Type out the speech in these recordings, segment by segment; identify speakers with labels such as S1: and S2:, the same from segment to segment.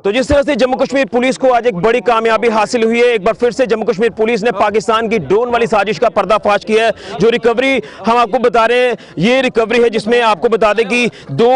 S1: तो जिस तरह से जम्मू कश्मीर पुलिस को आज एक बड़ी कामयाबी हासिल हुई है, एक बार फिर से जम्मू कश्मीर पुलिस ने पाकिस्तान की ड्रोन वाली साजिश का पर्दाफाश किया है। जो रिकवरी हम आपको बता रहे हैं, ये रिकवरी है जिसमें आपको बता दें कि 2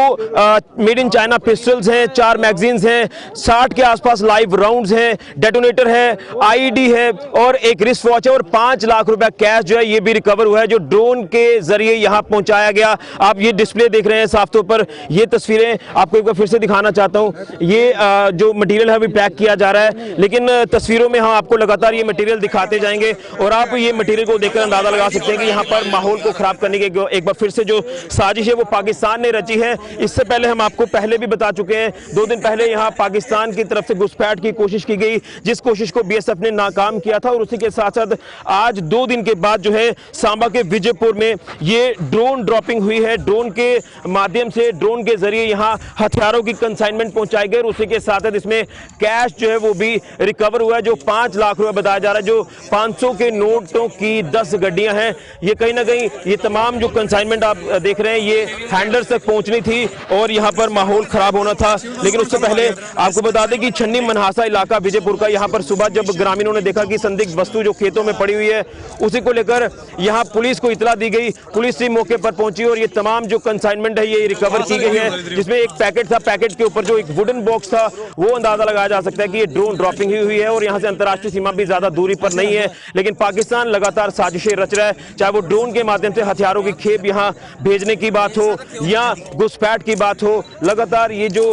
S1: मेड इन चाइना पिस्टल्स हैं, 4 मैगजीन्स हैं, 60 के आसपास लाइव राउंड्स हैं, डेटोनेटर है, आईईडी है और एक रिस्ट वॉच है और 5 लाख रुपया कैश जो है ये भी रिकवर हुआ है, जो ड्रोन के जरिए यहां पहुंचाया गया। आप ये डिस्प्ले देख रहे हैं साफ तौर पर, ये तस्वीरें आपको एक बार फिर से दिखाना चाहता हूं। ये जो मटेरियल है अभी पैक किया जा रहा है, लेकिन तस्वीरों में हम आपको लगातार ये मटेरियल दिखाते जाएंगे और आप ये मटेरियल को देखकर अंदाजा लगा सकते हैं कि यहाँ पर माहौल को खराब करने की एक बार फिर से जो साजिश है वो पाकिस्तान ने रची है। इससे पहले हम आपको पहले भी बता चुके हैं, 2 दिन पहले यहाँ पाकिस्तान की तरफ से घुसपैठ की कोशिश की गई, जिस कोशिश को बीएसएफ ने नाकाम किया था। और उसी के साथ साथ आज 2 दिन के बाद जो है सांबा के विजयपुर में ये ड्रोन ड्रॉपिंग हुई है। ड्रोन के माध्यम से, ड्रोन के जरिए यहाँ हथियारों की कंसाइनमेंट पहुंचाई गई और उसी के साथ साथ इसमें कैश जो है वो भी रिकवर हुआ है, जो 5 लाख रुपए बताया जा रहा है, जो 500 के नोटों की 10 गड्डियां हैं। ये कहीं ना कहीं ये तमाम जो कंसाइनमेंट आप देख रहे हैं ये हैंडलर्स तक पहुंचनी थी और यहाँ पर माहौल खराब होना था। लेकिन उससे पहले आपको बता दें कि छन्नी मनहासा इलाका विजयपुर का, यहाँ पर सुबह जब ग्रामीणों ने देखा कि संदिग्ध वस्तु जो खेतों में पड़ी हुई है, उसी को लेकर यहाँ पुलिस को इतला दी गई। पुलिस भी मौके पर पहुंची और ये तमाम जो कंसाइनमेंट है ये रिकवर की गई है, जिसमें एक पैकेट था, पैकेट के ऊपर जो एक वुडन बॉक्स था वो अंदाजा लगाया जा सकता है कि ये ड्रोन ड्रॉपिंग ही हुई है और यहाँ से अंतर्राष्ट्रीय सीमा भी ज्यादा दूरी पर नहीं है। लेकिन पाकिस्तान लगातार साजिशें रच रहा है, चाहे वो ड्रोन के माध्यम से हथियारों की खेप यहाँ भेजने की बात हो या घुसपैठ की बात हो। लगातार ये जो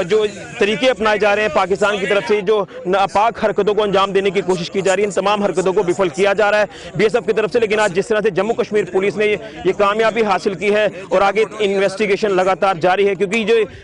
S1: जो तरीके अपनाए जा रहे हैं पाकिस्तान की तरफ से, जो नापाक हरकतों को अंजाम देने की कोशिश की जा रही है, इन तमाम हरकतों को विफल किया जा रहा है बीएसएफ की तरफ से। लेकिन आज जिस तरह से जम्मू कश्मीर पुलिस ने ये कामयाबी हासिल की है और आगे इन्वेस्टिगेशन लगातार जारी है, क्योंकि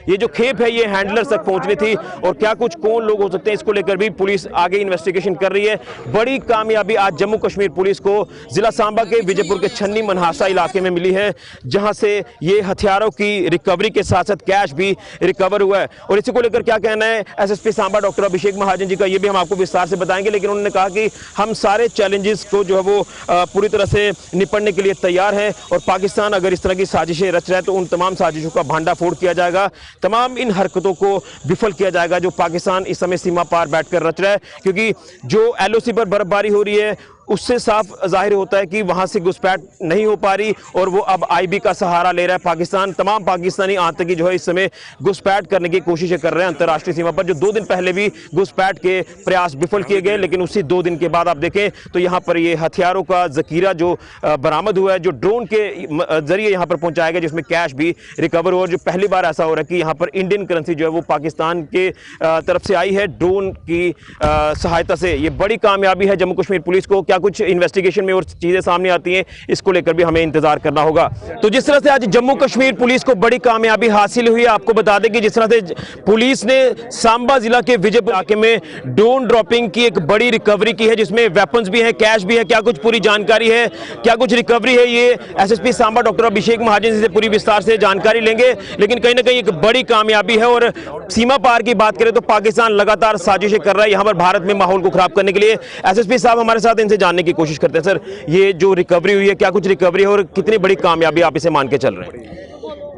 S1: ये जो खेप है ये हैंडलर्स तक पहुंचनी थी और क्या कुछ कौन लोग हो सकते हैं इसको लेकर भी पुलिस आगे इन्वेस्टिगेशन कर रही है। बड़ी कामयाबी आज जम्मू कश्मीर पुलिस को जिला सांबा के विजयपुर के छन्नी मनहासा इलाके में मिली है, जहां से ये हथियारों की रिकवरी के साथ साथ कैश भी रिकवर हुआ है। और इसी को लेकर क्या कहना है एसएसपी सांबा डॉक्टर अभिषेक महाजन जी का, ये भी हम आपको विस्तार से बताएंगे। लेकिन उन्होंने कहा कि हम सारे चैलेंजेस को जो है वो पूरी तरह से निपटने के लिए तैयार हैं और पाकिस्तान अगर इस तरह की साजिशें रच रहा है तो उन तमाम साजिशों का भांडाफोड़ किया जाएगा, तमाम इन हरकतों को विफल किया जाएगा जो पाकिस्तान इस समय सीमा पार बैठकर रच रहा है। क्योंकि जो एलओसी पर बर्फबारी हो रही है उससे साफ जाहिर होता है कि वहां से घुसपैठ नहीं हो पा रही और वो अब आईबी का सहारा ले रहा है पाकिस्तान। तमाम पाकिस्तानी आतंकी जो है इस समय घुसपैठ करने की कोशिशें कर रहे हैं अंतर्राष्ट्रीय सीमा पर, जो 2 दिन पहले भी घुसपैठ के प्रयास विफल किए गए। लेकिन उसी 2 दिन के बाद आप देखें तो यहाँ पर ये हथियारों का जखीरा जो बरामद हुआ है, जो ड्रोन के जरिए यहाँ पर पहुंचाया गया, जिसमें कैश भी रिकवर हुआ। जो पहली बार ऐसा हो रहा है कि यहाँ पर इंडियन करेंसी जो है वो पाकिस्तान के तरफ से आई है ड्रोन की सहायता से। ये बड़ी कामयाबी है जम्मू कश्मीर पुलिस को। कुछ इन्वेस्टिगेशन में और चीजें सामने आती हैं, इसको लेकर भी हमें इंतजार करना होगा। तो जिस तरह से आज जम्मू कश्मीर पुलिस को बड़ी कामयाबी हासिल हुई है, आपको बता दें कि जिस तरह से पुलिस ने सांबा जिला के विजयपुर इलाके में ड्रोन ड्रॉपिंग की एक बड़ी रिकवरी की है, जिसमें वेपन्स भी हैं, कैश भी है, क्या कुछ पूरी जानकारी है, क्या कुछ रिकवरी है, ये एसएसपी सांबा डॉक्टर अभिषेक महाजन से पूरी विस्तार से जानकारी लेंगे। लेकिन कहीं ना कहीं एक बड़ी कामयाबी है और सीमा पार की बात करें तो पाकिस्तान लगातार साजिशें कर रहा है यहाँ पर भारत में माहौल को खराब करने के लिए। एसएसपी साहब हमारे साथ, इनसे जानने की कोशिश करते हैं। सर, ये जो रिकवरी हुई है, क्या कुछ रिकवरी है और कितनी बड़ी कामयाबी आप इसे मान के चल रहे हैं?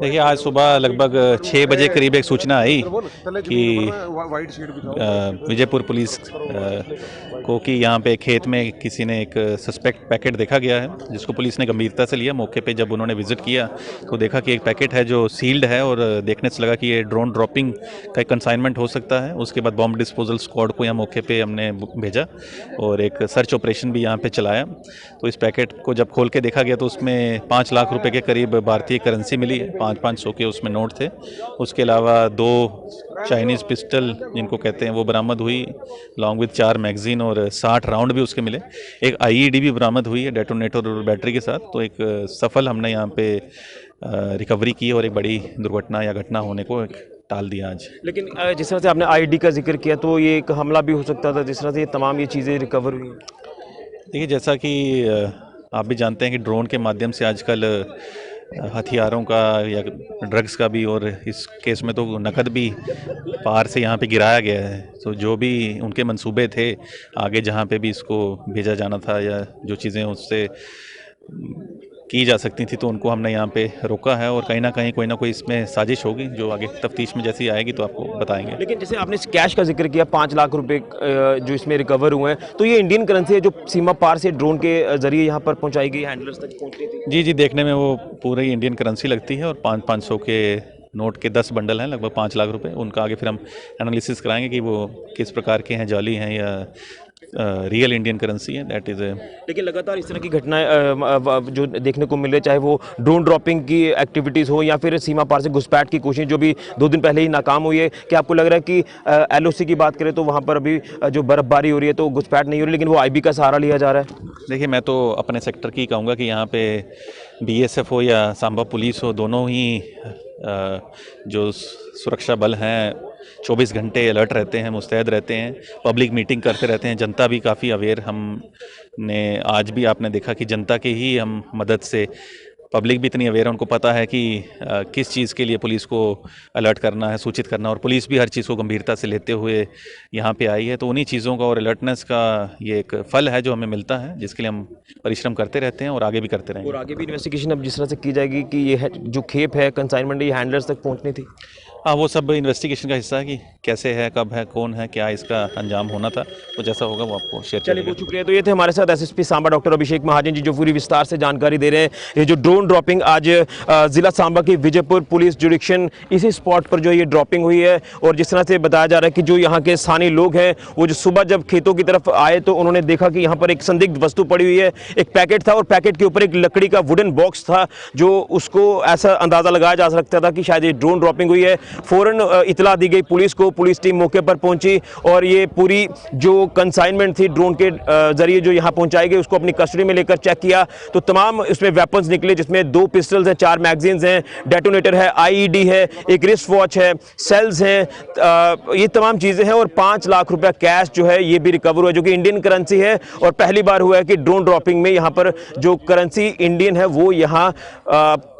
S2: देखिए, आज सुबह लगभग 6 बजे करीब एक सूचना आई कि विजयपुर पुलिस को कि यहाँ पे खेत में किसी ने एक सस्पेक्ट पैकेट देखा गया है, जिसको पुलिस ने गंभीरता से लिया। मौके पे जब उन्होंने विजिट किया तो देखा कि एक पैकेट है जो सील्ड है और देखने से लगा कि ये ड्रोन ड्रॉपिंग का एक कंसाइनमेंट हो सकता है। उसके बाद बॉम्ब डिस्पोजल स्क्वाड को यहाँ मौके पर हमने भेजा और एक सर्च ऑपरेशन भी यहाँ पर चलाया। तो इस पैकेट को जब खोल के देखा गया तो उसमें 5 लाख रुपये के करीब भारतीय करेंसी मिली। 500 के उसमें नोट थे। उसके अलावा 2 चाइनीज़ पिस्टल जिनको कहते हैं वो बरामद हुई, लॉन्ग विद 4 मैगजीन और 60 राउंड भी उसके मिले। एक आईईडी भी बरामद हुई है डेटोनेटर और बैटरी के साथ। तो एक सफल हमने यहाँ पे रिकवरी की और एक बड़ी दुर्घटना या घटना होने को टाल दिया आज।
S1: लेकिन जिस तरह से आपने आईईडी का जिक्र किया तो ये एक हमला भी हो सकता था, जिस तरह से ये तमाम ये चीज़ें रिकवर हुई।
S2: देखिए, जैसा कि आप भी जानते हैं कि ड्रोन के माध्यम से आजकल हथियारों का या ड्रग्स का भी, और इस केस में तो नकद भी पार से यहाँ पे गिराया गया है। तो जो भी उनके मंसूबे थे आगे जहाँ पे भी इसको भेजा जाना था या जो चीज़ें उससे की जा सकती थी, तो उनको हमने यहाँ पे रोका है और कहीं ना कहीं कोई ना कोई इसमें साजिश होगी जो आगे तफ्तीश में जैसी आएगी तो आपको बताएंगे।
S1: लेकिन जैसे आपने कैश का जिक्र किया 5 लाख रुपए जो इसमें रिकवर हुए हैं, तो ये इंडियन करेंसी है जो सीमा पार से ड्रोन के जरिए यहाँ पर पहुंचाई गई, हैंडलर्स तक पहुंच रही थी।
S2: जी जी, देखने में वो पूरी इंडियन करेंसी लगती है और 500 के नोट के 10 बंडल हैं, लगभग 5 लाख रुपए। उनका आगे फिर हम एनालिसिस कराएंगे कि वो किस प्रकार के हैं, जाली हैं या रियल इंडियन करेंसी है, दैट इज़।
S1: लेकिन लगातार इस तरह की घटनाएं जो देखने को मिल रही, चाहे वो ड्रोन ड्रॉपिंग की एक्टिविटीज़ हो या फिर सीमा पार से घुसपैठ की कोशिश जो भी 2 दिन पहले ही नाकाम हुई है, क्या आपको लग रहा है कि LOC की बात करें तो वहाँ पर अभी जो बर्फबारी हो रही है तो घुसपैठ नहीं हो रही, लेकिन वो IB का सहारा लिया जा रहा है?
S2: देखिए, मैं तो अपने सेक्टर की कहूँगा कि यहाँ पे BSF हो या सांबा पुलिस हो, दोनों ही जो सुरक्षा बल हैं 24 घंटे अलर्ट रहते हैं, मुस्तैद रहते हैं, पब्लिक मीटिंग करते रहते हैं। जनता भी काफ़ी अवेयर, हमने आज भी आपने देखा कि जनता की ही हम मदद से पब्लिक भी इतनी अवेयर है, उनको पता है कि किस चीज़ के लिए पुलिस को अलर्ट करना है, सूचित करना, और पुलिस भी हर चीज़ को गंभीरता से लेते हुए यहाँ पे आई है। तो उन्हीं चीज़ों का और अलर्टनेस का ये एक फल है जो हमें मिलता है, जिसके लिए हम परिश्रम करते रहते हैं और आगे भी करते रहेंगे।
S1: और आगे भी इन्वेस्टिगेशन अब जिस तरह से की जाएगी कि ये जो खेप है कंसाइनमेंट, ये हैंडलर्स तक पहुँचनी थी?
S2: हाँ, वो सब इन्वेस्टिगेशन का हिस्सा है कि कैसे है, कब है, कौन है, क्या इसका अंजाम होना था, तो जैसा होगा वो आपको शेयर
S1: चलिए,
S2: करेंगे।
S1: बहुत शुक्रिया। तो ये थे हमारे साथ SSP सांबा डॉक्टर अभिषेक महाजन जी, जो पूरी विस्तार से जानकारी दे रहे हैं। ये जो ड्रोन ड्रॉपिंग आज जिला सांबा की विजयपुर पुलिस जुडिक्शन इसी स्पॉट पर जो ये ड्रॉपिंग हुई है, और जिस तरह से बताया जा रहा है कि जो यहाँ के स्थानीय लोग हैं वो जो सुबह जब खेतों की तरफ आए तो उन्होंने देखा कि यहाँ पर एक संदिग्ध वस्तु पड़ी हुई है, एक पैकेट था और पैकेट के ऊपर एक लकड़ी का वुडन बॉक्स था, जो उसको ऐसा अंदाज़ा लगाया जा सकता था कि शायद ये ड्रोन ड्रॉपिंग हुई है। फ़ौरन इतला दी गई पुलिस को, पुलिस टीम मौके पर पहुंची और ये पूरी जो कंसाइनमेंट थी ड्रोन के जरिए जो यहाँ पहुंचाई गई उसको अपनी कस्टडी में लेकर चेक किया तो तमाम उसमें वेपन्स निकले, जिसमें 2 पिस्टल्स हैं, 4 मैगजीन्स हैं, डेटोनेटर है, IED है, एक रिस्ट वॉच है, सेल्स हैं, ये तमाम चीज़ें हैं, और 5 लाख रुपया कैश जो है ये भी रिकवर हुआ, जो कि इंडियन करेंसी है। और पहली बार हुआ है कि ड्रोन ड्रॉपिंग में यहाँ पर जो करेंसी इंडियन है वो यहाँ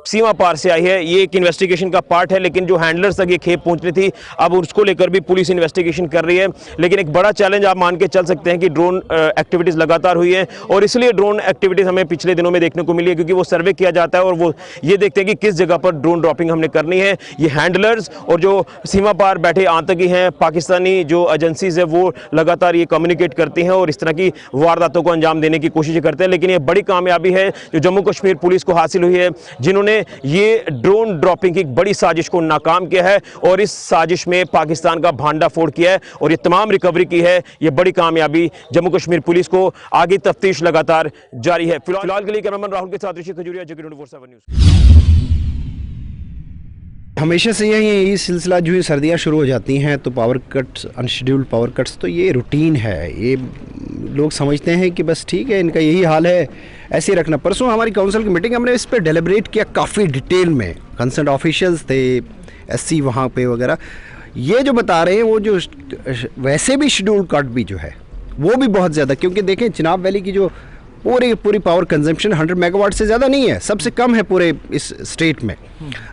S1: सीमा पार से आई है। ये एक इन्वेस्टिगेशन का पार्ट है, लेकिन जो हैंडलर्स तक ये खेप पहुंचनी थी, अब उसको लेकर भी पुलिस इन्वेस्टिगेशन कर रही है। लेकिन एक बड़ा चैलेंज आप मान के चल सकते हैं कि ड्रोन एक्टिविटीज़ लगातार हुई है, और इसलिए ड्रोन एक्टिविटीज़ हमें पिछले दिनों में देखने को मिली है, क्योंकि वो सर्वे किया जाता है और वो ये देखते हैं कि किस जगह पर ड्रोन ड्रॉपिंग हमने करनी है। ये हैंडलर्स और जो सीमा पार बैठे आतंकी हैं, पाकिस्तानी जो एजेंसीज है, वो लगातार ये कम्युनिकेट करती हैं और इस तरह की वारदातों को अंजाम देने की कोशिश करते हैं। लेकिन ये बड़ी कामयाबी है जो जम्मू कश्मीर पुलिस को हासिल हुई है, जिन्होंने ये ड्रोन ड्रॉपिंग की एक बड़ी साजिश को नाकाम किया है और इस साजिश में पाकिस्तान का भांडाफोड़ किया है और ये तमाम रिकवरी की है। ये बड़ी कामयाबी जम्मू कश्मीर पुलिस को, आगे तफ्तीश लगातार जारी है। फिलहाल के लिए कैमरामैन राहुल के साथ ऋषि खजूरिया, जगह 24/7 न्यूज़।
S3: हमेशा से यही सिलसिला जो है, सर्दियाँ शुरू हो जाती हैं तो power cuts, unscheduled power cuts, तो ये रूटीन है। ये लोग समझते हैं कि बस ठीक है, इनका यही हाल है, ऐसे ही रखना। परसों हमारी काउंसिल की मीटिंग, हमने इस पर डेलिब्रेट किया काफ़ी डिटेल में। कंसर्न ऑफिशियल्स थे, SC वहाँ पे वगैरह, ये जो बता रहे हैं वो जो वैसे भी शेड्यूल्ड कट भी जो है वो भी बहुत ज़्यादा, क्योंकि देखें चिनाब वैली की जो पूरी पावर कंजम्पशन 100 मेगावाट से ज़्यादा नहीं है, सबसे कम है पूरे इस स्टेट में,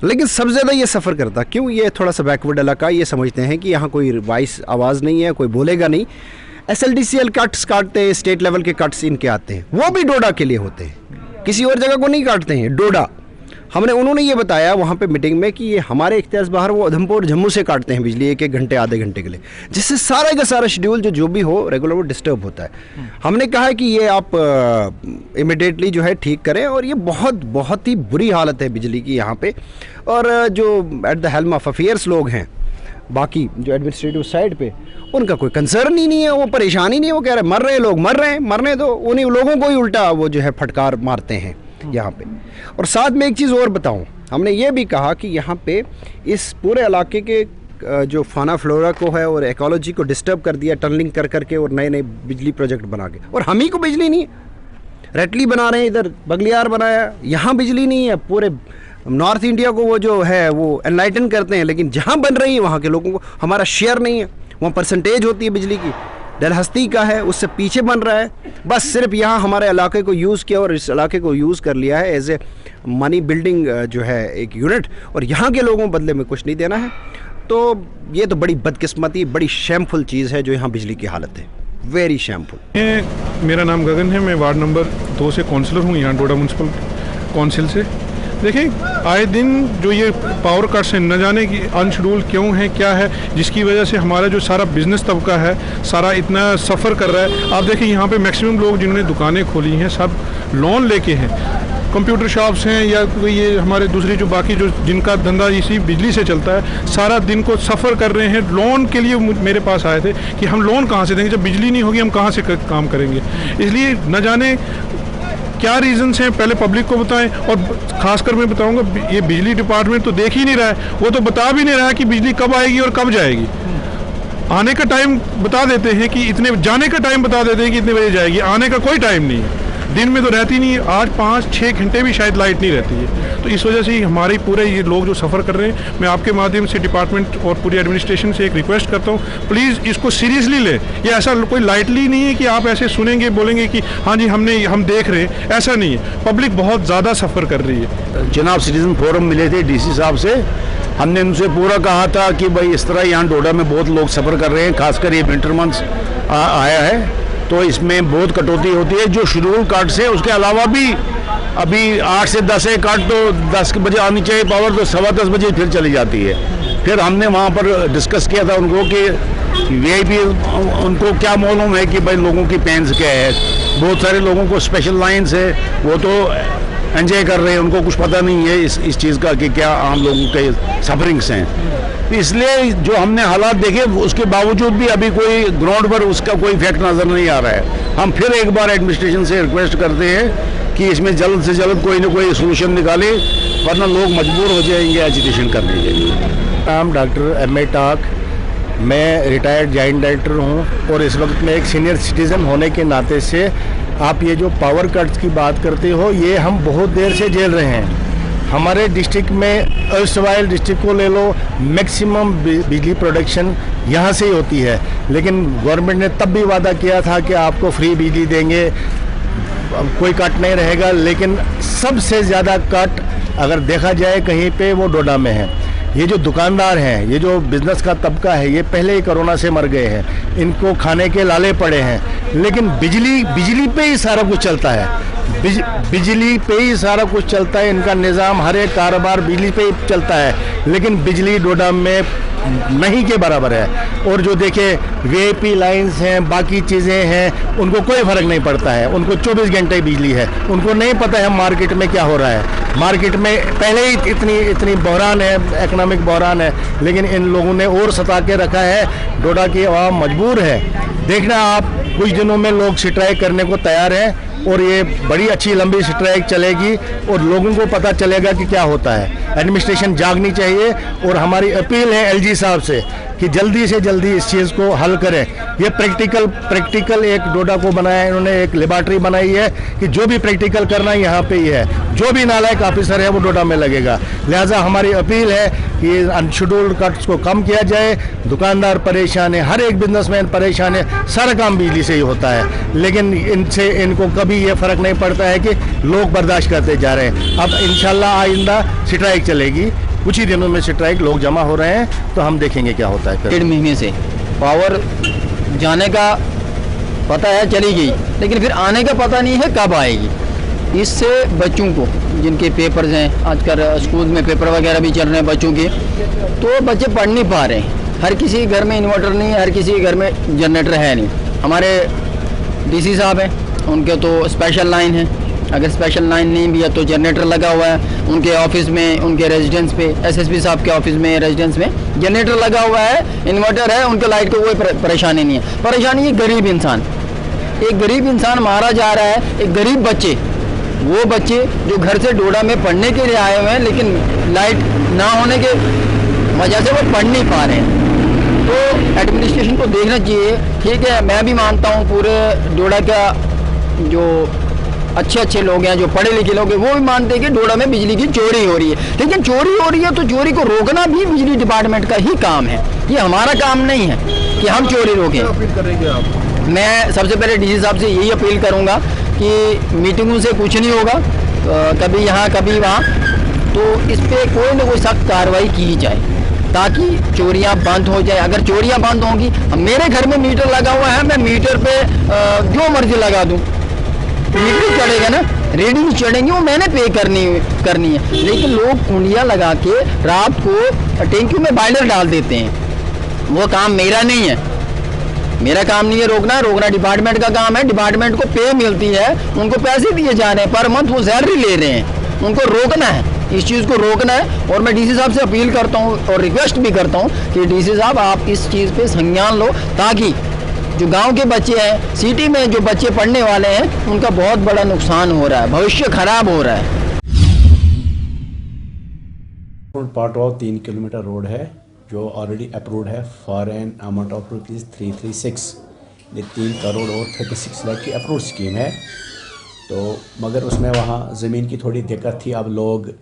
S3: लेकिन सबसे ज़्यादा ये सफ़र करता। क्यों? ये थोड़ा सा बैकवर्ड इलाका, ये समझते हैं कि यहाँ कोई वॉइस आवाज़ नहीं है, कोई बोलेगा नहीं। SLDCL कट्स काटते हैं, स्टेट लेवल के कट्स इनके आते हैं, वो भी डोडा के लिए होते हैं, किसी और जगह को नहीं काटते हैं, डोडा। उन्होंने ये बताया वहाँ पे मीटिंग में कि ये हमारे इख्तियार बाहर वो उधमपुर जम्मू से काटते हैं बिजली 1-1 घंटे, आधे घंटे के लिए, जिससे सारा का सारा शेड्यूल जो भी हो रेगुलर वो डिस्टर्ब होता है। हमने कहा है कि ये आप इमिडिएटली जो है ठीक करें, और ये बहुत ही बुरी हालत है बिजली की यहाँ पे। और जो at the helm of affairs लोग हैं, बाकी जो एडमिनिस्ट्रेटिव साइड पे, उनका कोई कंसर्न ही नहीं है, वो परेशान ही नहीं है, वो कह रहे हैं मर रहे हैं लोग, मर रहे हैं, मरने दो। उन्हीं लोगों को ही उल्टा वो जो है फटकार मारते हैं यहाँ पे। और साथ में एक चीज़ और बताऊँ, हमने ये भी कहा कि यहाँ पे इस पूरे इलाके के जो फाना फ्लोरा को है और इकोलॉजी को डिस्टर्ब कर दिया टनलिंग कर करके और नए बिजली प्रोजेक्ट बना के, और हम ही को बिजली नहीं है। रेटली बना रहे हैं, इधर बगलियार बनाया, यहाँ बिजली नहीं है। पूरे नॉर्थ इंडिया को वो जो है वो एनलाइटन करते हैं, लेकिन जहाँ बन रही है वहाँ के लोगों को हमारा शेयर नहीं है। वहाँ परसेंटेज होती है बिजली की, डलहस्ती का है, उससे पीछे बन रहा है। बस सिर्फ यहाँ हमारे इलाके को यूज़ किया और इस इलाके को यूज़ कर लिया है एज ए मनी बिल्डिंग जो है एक यूनिट, और यहाँ के लोगों बदले में कुछ नहीं देना है। तो ये तो बड़ी बदकिस्मती, बड़ी शैमफुल चीज़ है जो यहाँ बिजली की हालत है, वेरी शैमफुल।
S4: मेरा नाम गगन है, मैं वार्ड नंबर 2 से काउंसलर हूँ यहाँ डोडा म्यूनसिपल काउंसिल से। देखें, आए दिन जो ये पावर कट्स हैं, न जाने कि अनशेड्यूल क्यों हैं, क्या है, जिसकी वजह से हमारा जो सारा बिजनेस तबका है सारा इतना सफ़र कर रहा है। आप देखें यहाँ पे मैक्सिमम लोग जिन्होंने दुकानें खोली हैं सब लोन लेके हैं, कंप्यूटर शॉप्स हैं या कोई ये हमारे दूसरी जो बाकी जो जिनका धंधा इसी बिजली से चलता है, सारा दिन को सफ़र कर रहे हैं। लोन के लिए मेरे पास आए थे कि हम लोन कहाँ से देंगे, जब बिजली नहीं होगी हम कहाँ से काम करेंगे। इसलिए न जाने क्या रीजंस हैं, पहले पब्लिक को बताएं। और खासकर मैं बताऊंगा, ये बिजली डिपार्टमेंट तो देख ही नहीं रहा है, वो तो बता भी नहीं रहा है कि बिजली कब आएगी और कब जाएगी। आने का टाइम बता देते हैं कि इतने, जाने का टाइम बता देते हैं कि इतने बजे जाएगी, आने का कोई टाइम नहीं है। दिन में तो रहती नहीं है, आज 5-6 घंटे भी शायद लाइट नहीं रहती है। तो इस वजह से हमारे पूरे ये लोग जो सफ़र कर रहे हैं, मैं आपके माध्यम से डिपार्टमेंट और पूरी एडमिनिस्ट्रेशन से एक रिक्वेस्ट करता हूँ, प्लीज़ इसको सीरियसली लें। ये ऐसा कोई लाइटली नहीं है कि आप ऐसे सुनेंगे बोलेंगे कि हाँ जी हम देख रहे हैं, ऐसा नहीं है। पब्लिक बहुत ज़्यादा सफ़र कर रही है।
S5: जनाब सिटीजन फोरम मिले थे डीसी साहब से, हमने उनसे पूरा कहा था कि भाई इस तरह यहाँ डोडा में बहुत लोग सफ़र कर रहे हैं, खासकर ये विंटर मंथ्स आया है तो इसमें बहुत कटौती होती है। जो शेड्यूल काट से उसके अलावा भी अभी 8 से 10 है काट, तो 10 बजे आनी चाहिए पावर, तो 10:15 बजे फिर चली जाती है। फिर हमने वहाँ पर डिस्कस किया था उनको कि वीआईपी उनको क्या मालूम है कि भाई लोगों की पेंस क्या है। बहुत सारे लोगों को स्पेशल लाइन्स है, वो तो एंजॉय कर रहे हैं, उनको कुछ पता नहीं है इस चीज़ का कि क्या आम लोगों के सफरिंग्स हैं। इसलिए जो हमने हालात देखे उसके बावजूद भी अभी कोई ग्राउंड पर उसका कोई इफेक्ट नज़र नहीं आ रहा है। हम फिर एक बार एडमिनिस्ट्रेशन से रिक्वेस्ट करते हैं कि इसमें जल्द से जल्द कोई ना कोई सोल्यूशन निकाले, वरना लोग मजबूर हो जाएंगे एजुकेशन करने के लिए।
S6: नाम डॉक्टर M.A. टाक, मैं रिटायर्ड जॉइंट डायरेक्टर हूँ और इस वक्त में एक सीनियर सिटीज़न होने के नाते से आप ये जो पावर कट्स की बात करते हो, ये हम बहुत देर से झेल रहे हैं। हमारे डिस्ट्रिक्ट में अर्स्टवाइल डिस्ट्रिक्ट को ले लो, मैक्सिमम बिजली प्रोडक्शन यहाँ से ही होती है, लेकिन गवर्नमेंट ने तब भी वादा किया था कि आपको फ्री बिजली देंगे, कोई कट नहीं रहेगा। लेकिन सबसे ज़्यादा कट अगर देखा जाए कहीं पे वो डोडा में है। ये जो दुकानदार हैं, ये जो बिज़नेस का तबका है, ये पहले ही कोरोना से मर गए हैं, इनको खाने के लाले पड़े हैं। लेकिन बिजली पे ही सारा कुछ चलता है, बिजली पे ही सारा कुछ चलता है। इनका निज़ाम, हर एक कारोबार बिजली पे ही चलता है, लेकिन बिजली डोडा में नहीं के बराबर है। और जो देखे वीआईपी लाइन्स हैं, बाकी चीज़ें हैं, उनको कोई फ़र्क नहीं पड़ता है। उनको 24 घंटे बिजली है, उनको नहीं पता है मार्केट में क्या हो रहा है। मार्केट में पहले ही इतनी बहरान है, इकोनॉमिक बहरान है, लेकिन इन लोगों ने और सता के रखा है। डोडा की आवाम मजबूर है। देखना आप, कुछ दिनों में लोग स्ट्राइक करने को तैयार हैं और ये बड़ी अच्छी लंबी स्ट्राइक चलेगी और लोगों को पता चलेगा कि क्या होता है। एडमिनिस्ट्रेशन जागनी चाहिए और हमारी अपील है एलजी साहब से कि जल्दी से जल्दी इस चीज़ को हल करें। ये प्रैक्टिकल एक डोडा को बनाया है इन्होंने, एक लेबॉर्ट्री बनाई है कि जो भी प्रैक्टिकल करना यहाँ पे ही है, जो भी नालायक ऑफिसर है वो डोडा में लगेगा। लिहाजा हमारी अपील है कि अनशेड्यूल्ड कट्स को कम किया जाए। दुकानदार परेशान है, हर एक बिजनेसमैन परेशान है, सारा काम बिजली से ही होता है, लेकिन इनको कभी ये फ़र्क नहीं पड़ता है कि लोग बर्दाश्त करते जा रहे हैं। अब इंशाल्लाह आइंदा स्ट्राइक चलेगी, कुछ ही दिनों में स्ट्राइक, लोग जमा हो रहे हैं, तो हम देखेंगे क्या होता है।
S7: 1.5 महीने से पावर जाने का पता है चली गई, लेकिन फिर आने का पता नहीं है कब आएगी। इससे बच्चों को जिनके पेपर्स हैं, आजकल स्कूल में पेपर वगैरह भी चल रहे हैं बच्चों के, तो बच्चे पढ़ नहीं पा रहे हैं। हर किसी घर में इन्वर्टर नहीं है, हर किसी घर में जनरेटर है नहीं। हमारे डीसी साहब हैं, उनके तो स्पेशल लाइन है, अगर स्पेशल लाइन नहीं भी है तो जनरेटर लगा हुआ है उनके ऑफिस में, उनके रेजिडेंस पे, एसएसपी साहब के ऑफिस में, रेजिडेंस में जनरेटर लगा हुआ है, इन्वर्टर है, उनके लाइट को कोई परेशानी नहीं है। परेशानी है गरीब इंसान, एक गरीब इंसान मारा जा रहा है। एक गरीब बच्चे, वो बच्चे जो घर से डोडा में पढ़ने के लिए आए हुए हैं, लेकिन लाइट ना होने के वजह से वो पढ़ नहीं पा रहे हैं। तो एडमिनिस्ट्रेशन को देखना चाहिए। ठीक है, मैं भी मानता हूँ पूरे डोडा का जो अच्छे लोग हैं, जो पढ़े लिखे लोग हैं, वो भी मानते हैं कि डोडा में बिजली की चोरी हो रही है। लेकिन चोरी हो रही है तो चोरी को रोकना भी बिजली डिपार्टमेंट का ही काम है, ये हमारा काम नहीं है कि हम चोरी रोकें।
S4: अपील करेंगे आप?
S7: मैं सबसे पहले डीसी साहब से यही अपील करूंगा कि मीटिंगों से कुछ नहीं होगा, कभी यहाँ कभी वहाँ, तो इस पर कोई ना कोई सख्त कार्रवाई की जाए ताकि चोरियाँ बंद हो जाए। अगर चोरियाँ बंद होंगी, मेरे घर में मीटर लगा हुआ है, मैं मीटर पे जो मर्जी लगा दूँ, मीटर चढ़ेगा ना, रीडिंग चढ़ेंगे वो मैंने पे करनी है। लेकिन लोग कुंडियाँ लगा के रात को टैंकी में बाइलर डाल देते हैं। वो काम मेरा नहीं है, मेरा काम नहीं है रोकना डिपार्टमेंट का काम है। डिपार्टमेंट को पे मिलती है, उनको पैसे दिए जा रहे हैं, पर मंथ वो सैलरी ले रहे हैं, उनको रोकना है, इस चीज़ को रोकना है। और मैं डीसी साहब से अपील करता हूँ और रिक्वेस्ट भी करता हूँ कि डीसी साहब आप इस चीज़ पे संज्ञान लो, ताकि जो गांव के बच्चे हैं, सिटी में जो बच्चे पढ़ने वाले हैं, उनका बहुत बड़ा नुकसान हो रहा है, भविष्य खराब हो रहा है।
S3: पार्ट ऑफ 3 किलोमीटर रोड है जो ऑलरेडी अप्रूव्ड है फॉर एन अमाउंट ऑफ ₹336। ये 3 करोड़ और 36 लाख की अप्रूव्ड स्कीम है। तो मगर उसमें वहाँ ज़मीन की थोड़ी दिक्कत थी। अब लोग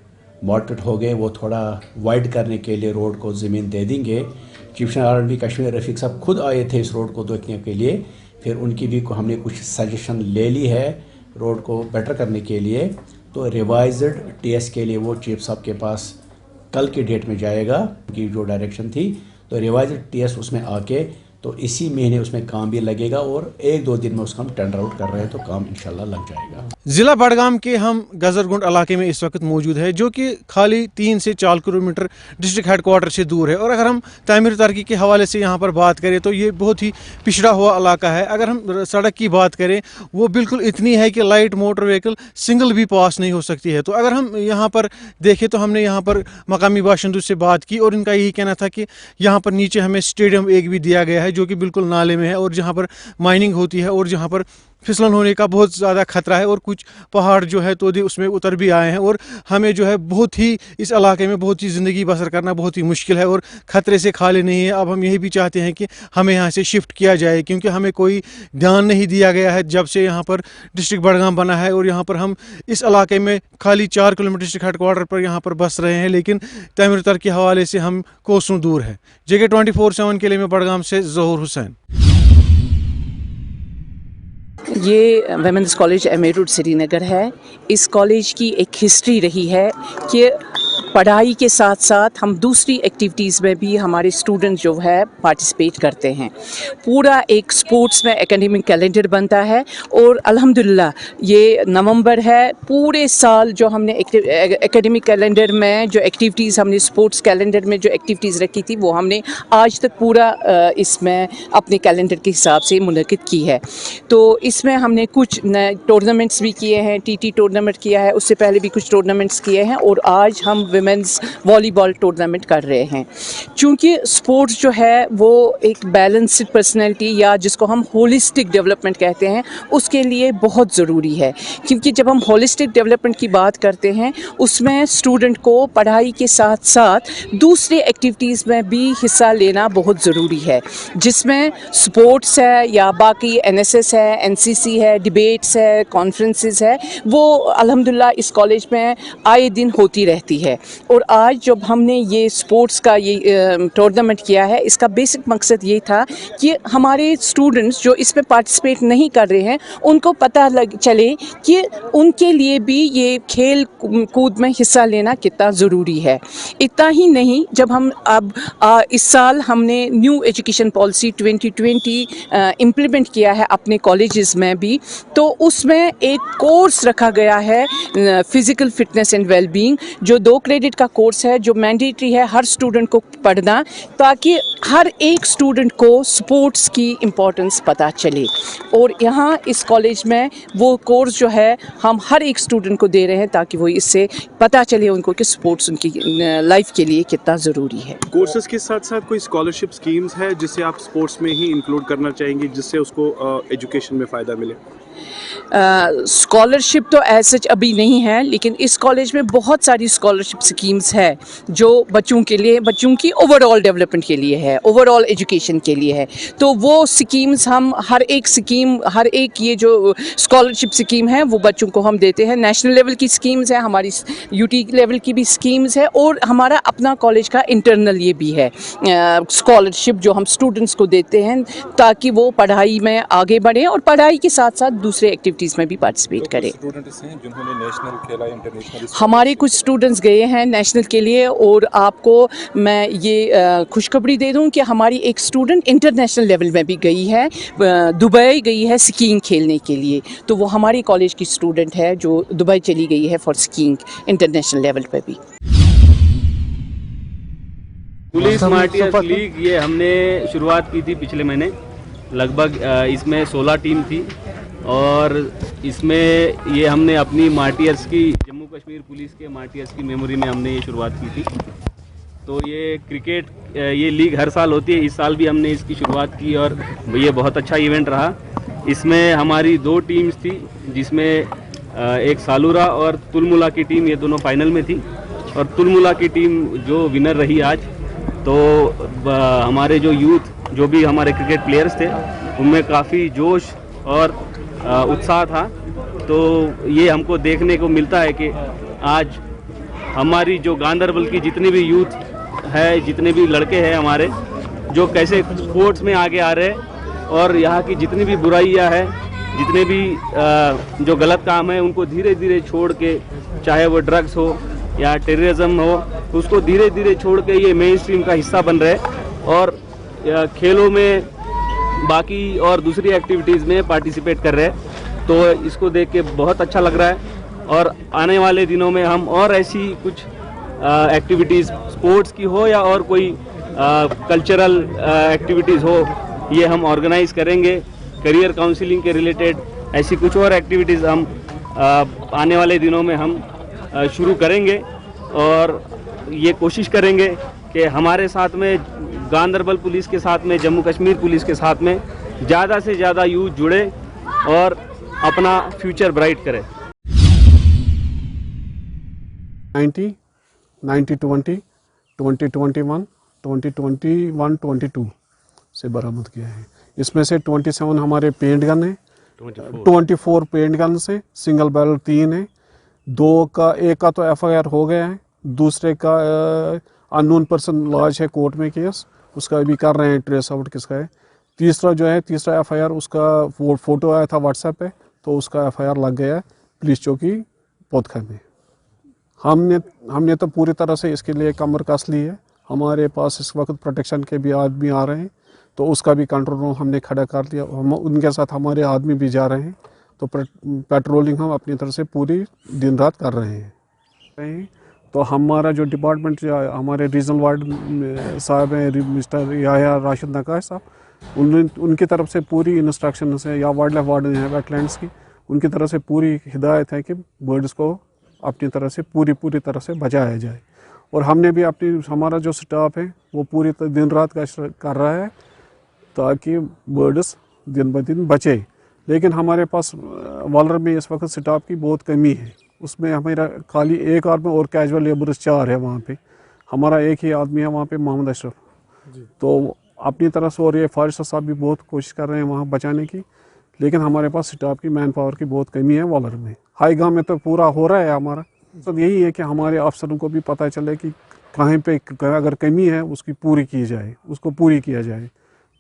S3: मॉडरेट हो गए, वो थोड़ा वाइड करने के लिए रोड को ज़मीन दे देंगे। Chief minister RNB. Kashmir Rafiq sahab खुद आए थे इस रोड को देखने के लिए, फिर उनकी भी हमने कुछ सजेशन ले ली है रोड को बेटर करने के लिए। तो रिवाइज्ड टीएस के लिए वो चीफ साहब के पास कल की डेट में जाएगा, उनकी जो डायरेक्शन थी। तो रिवाइज्ड टीएस उसमें आके तो इसी महीने उसमें काम भी लगेगा और 1-2 दिन में उसका हम टेंडर आउट कर रहे हैं, तो काम इंशाल्लाह लग जाएगा।
S8: ज़िला बडगाम के हम गजरगुंड इलाके में इस वक्त मौजूद है, जो कि खाली 3 से 4 किलोमीटर डिस्ट्रिक्ट हेडक्वार्टर से दूर है। और अगर हम तामीर तरक्की के हवाले से यहाँ पर बात करें तो ये बहुत ही पिछड़ा हुआ इलाका है। अगर हम सड़क की बात करें, वो बिल्कुल इतनी है कि लाइट मोटर व्हीकल सिंगल भी पास नहीं हो सकती है। तो अगर हम यहाँ पर देखें तो हमने यहाँ पर मकामी बाशिंदों से बात की और इनका यही कहना था कि यहाँ पर नीचे हमें स्टेडियम एक भी दिया गया है, जो कि बिल्कुल नाले में है और जहाँ पर माइनिंग होती है और जहाँ पर फिसलन होने का बहुत ज़्यादा खतरा है। और कुछ पहाड़ जो है तो उसमें उतर भी आए हैं और हमें जो है बहुत ही इस इलाके में बहुत ही ज़िंदगी बसर करना बहुत ही मुश्किल है और ख़तरे से खाली नहीं है। अब हम यही भी चाहते हैं कि हमें यहाँ से शिफ्ट किया जाए, क्योंकि हमें कोई ध्यान नहीं दिया गया है जब से यहाँ पर डिस्ट्रिक्ट बडगाम बना है। और यहाँ पर हम इस इलाके में खाली 4 किलोमीटर डिस्ट्रिक्ट हेडक्वार्टर पर यहाँ पर बस रहे हैं, लेकिन तामीर तरक्की के हवाले से हम कोसों दूर है। JK 24/7 के लिए मैं बडगाम से ज़हूर हुसैन।
S9: ये women's college M A road Srinagar है। इस कॉलेज की एक हिस्ट्री रही है कि पढ़ाई के साथ साथ हम दूसरी एक्टिविटीज़ में भी हमारे स्टूडेंट जो है पार्टिसिपेट करते हैं। पूरा एक स्पोर्ट्स में एकेडमिक कैलेंडर बनता है और अल्हम्दुलिल्लाह ये नवंबर है, पूरे साल जो हमने एकेडमिक कैलेंडर में जो एक्टिविटीज़ हमने स्पोर्ट्स कैलेंडर में जो एक्टिविटीज़ रखी थी वो हमने आज तक पूरा इसमें अपने कैलेंडर के हिसाब से मुनक़िद की है। तो इसमें हमने कुछ टूर्नामेंट्स भी किए हैं, TT टूर्नामेंट किया है, उससे पहले भी कुछ टूर्नामेंट्स किए हैं और आज हम वुमेन्स वॉलीबॉल टूर्नामेंट कर रहे हैं। चूँकि स्पोर्ट्स जो है वो एक बैलेंस्ड पर्सनैलिटी या जिसको हम होलिस्टिक डेवलपमेंट कहते हैं उसके लिए बहुत ज़रूरी है, क्योंकि जब हम होलिस्टिक डेवलपमेंट की बात करते हैं उसमें स्टूडेंट को पढ़ाई के साथ साथ दूसरे एक्टिविटीज़ में भी हिस्सा लेना बहुत ज़रूरी है, जिसमें स्पोर्ट्स है या बाकी NSS है, NCC है, डिबेट्स है, कॉन्फ्रेंसेस है, वो अल्हम्दुलिल्लाह इस कॉलेज में आए दिन होती रहती है। और आज जब हमने ये स्पोर्ट्स का ये टूर्नामेंट किया है, इसका बेसिक मकसद ये था कि हमारे स्टूडेंट्स जो इसमें पार्टिसिपेट नहीं कर रहे हैं उनको पता लग चले कि उनके लिए भी ये खेल कूद में हिस्सा लेना कितना ज़रूरी है। इतना ही नहीं, जब हम अब इस साल हमने न्यू एजुकेशन पॉलिसी 2020 इम्प्लीमेंट किया है अपने कॉलेजेस में भी, तो उसमें एक कोर्स रखा गया है फ़िज़िकल फिटनेस एंड वेलबींग, जो 2 क्रेडिट का कोर्स है, जो मैंडेटरी है हर स्टूडेंट को पढ़ना, ताकि हर एक स्टूडेंट को स्पोर्ट्स की इम्पोर्टेंस पता चले। और यहाँ इस कॉलेज में वो कोर्स जो है हम हर एक स्टूडेंट को दे रहे हैं, ताकि वो इससे पता चले उनको कि स्पोर्ट्स उनकी लाइफ के लिए कितना ज़रूरी है।
S10: कोर्सेज़ के साथ साथ कोई स्कॉलरशिप स्कीम्स है जिसे आप स्पोर्ट्स में ही इंक्लूड करना चाहेंगे, जिससे उसको एजुकेशन में फ़ायदा मिले?
S9: स्कॉलरशिप तो एज सच अभी नहीं है, लेकिन इस कॉलेज में बहुत सारी स्कॉलरशिप स्कीम्स है जो बच्चों के लिए, बच्चों की ओवरऑल डेवलपमेंट के लिए है, ओवरऑल एजुकेशन के लिए है। तो वो स्कीम्स हम हर एक ये जो स्कॉलरशिप स्कीम है वो बच्चों को हम देते हैं। नेशनल लेवल की स्कीम्स है, हमारी UT लेवल की भी स्कीम्स है, और हमारा अपना कॉलेज का इंटरनल ये भी है स्कॉलरशिप जो हम स्टूडेंट्स को देते हैं, ताकि वो पढ़ाई में आगे बढ़ें और पढ़ाई के साथ साथ दूसरे एक्टिविटीज़ में भी पार्टिसिपेट करें।
S11: स्टूडेंट्स हैं जिन्होंने नेशनल खेला, इंटरनेशनल
S9: हमारे कुछ स्टूडेंट्स गए हैं नेशनल के लिए, और आपको मैं ये खुशखबरी दे दूं कि हमारी एक स्टूडेंट इंटरनेशनल लेवल में भी गई है, दुबई गई है स्कीइंग खेलने के लिए। तो वो हमारे कॉलेज की स्टूडेंट है जो दुबई चली गई है फॉर स्कीइंग इंटरनेशनल लेवल पे भी।
S12: पुलिस मार्टियर्स लीग ये हमने शुरुआत की थी पिछले महीने, लगभग इसमें 16 टीम थी, और इसमें ये हमने अपनी मार्टियर्स की, जम्मू कश्मीर पुलिस के मार्टियर्स की मेमोरी में हमने ये शुरुआत की थी। तो ये क्रिकेट ये लीग हर साल होती है, इस साल भी हमने इसकी शुरुआत की और ये बहुत अच्छा इवेंट रहा। इसमें हमारी 2 टीम्स थी, जिसमें एक सालूरा और तुलमुला की टीम, ये दोनों फाइनल में थी, और तुलमुला की टीम जो विनर रही आज। तो हमारे जो यूथ, जो भी हमारे क्रिकेट प्लेयर्स थे, उनमें काफ़ी जोश और उत्साह था। तो ये हमको देखने को मिलता है कि आज हमारी जो गांधरबल की जितनी भी यूथ है, जितने भी लड़के हैं हमारे, जो कैसे स्पोर्ट्स में आगे आ रहे हैं, और यहाँ की जितनी भी बुराइयाँ हैं, जितने भी जो गलत काम है, उनको धीरे धीरे छोड़ के, चाहे वो ड्रग्स हो या टेररिज्म हो, उसको धीरे धीरे छोड़ के ये मेन स्ट्रीम का हिस्सा बन रहे हैं, और खेलों में, बाकी और दूसरी एक्टिविटीज़ में पार्टिसिपेट कर रहे हैं। तो इसको देख के बहुत अच्छा लग रहा है, और आने वाले दिनों में हम और ऐसी कुछ एक्टिविटीज़, स्पोर्ट्स की हो या और कोई कल्चरल एक्टिविटीज़ हो, ये हम ऑर्गेनाइज करेंगे। करियर काउंसलिंग के रिलेटेड ऐसी कुछ और एक्टिविटीज़ हम आने वाले दिनों में हम शुरू करेंगे, और ये कोशिश करेंगे कि हमारे साथ में, गांधरबल पुलिस के साथ में, जम्मू कश्मीर पुलिस के साथ में ज़्यादा से ज़्यादा यूथ जुड़े और अपना फ्यूचर ब्राइट करें।
S4: 90, 90-20, 20-21, 20-21-22 से बरामद किया है। इसमें से 27 हमारे पेंट गन है, 24 पेंट गन से, सिंगल बैरल 3 है, एक का तो FIR हो गया है, दूसरे का अननोन पर्सन लॉज है कोर्ट में केस, उसका भी कर रहे हैं ट्रेस आउट किसका है। तीसरा FIR, उसका फोटो आया था व्हाट्सएप पे, तो उसका FIR लग गया है पुलिस चौकी पौधखा में। हमने तो पूरी तरह से इसके लिए कमर कस ली है। हमारे पास इस वक्त प्रोटेक्शन के भी आदमी आ रहे हैं, तो उसका भी कंट्रोल रूम हमने खड़ा कर लिया। हम उनके साथ हमारे आदमी भी जा रहे हैं, तो पेट्रोलिंग हम अपनी तरफ से पूरी दिन रात कर रहे हैं। तो हमारा जो डिपार्टमेंट, हमारे रीजनल वार्ड साहब हैं, मिस्टर याया राशिद नकाश साहब, उनकी तरफ से पूरी इंस्ट्रक्शन है, या वाइल्ड लाइफ वार्डन है वेटलैंड्स की, उनकी तरफ से पूरी हिदायत है कि बर्ड्स को अपनी तरह से पूरी तरह से बचाया जाए। और हमने भी हमारा जो स्टाफ है वो पूरी दिन रात कर रहा है ताकि बर्ड्स दिन ब दिन बचे। लेकिन हमारे पास वालर में इस वक्त स्टाफ की बहुत कमी है, उसमें हमारा खाली एक आदमी और कैजुअल लेबर्स 4 है वहाँ पे। हमारा एक ही आदमी है वहाँ पे, मोहम्मद अशरफ। तो अपनी तरफ से, और ये फारिश साहब भी बहुत कोशिश कर रहे हैं वहाँ बचाने की, लेकिन हमारे पास स्टाफ की, मैन पावर की बहुत कमी है वालर में। हाई गाँव में तो पूरा हो रहा है हमारा। तो यही है कि हमारे अफसरों को भी पता चले कि कहीं पे अगर कमी है उसकी पूरी की जाए, उसको पूरी किया जाए।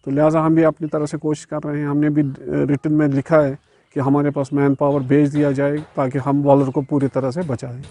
S4: तो लिहाजा हम भी अपनी तरफ से कोशिश कर रहे हैं। हमने भी रिटन में लिखा है कि हमारे पास मैन पावर भेज दिया जाए ताकि हम वालर को पूरी तरह से बचाएं।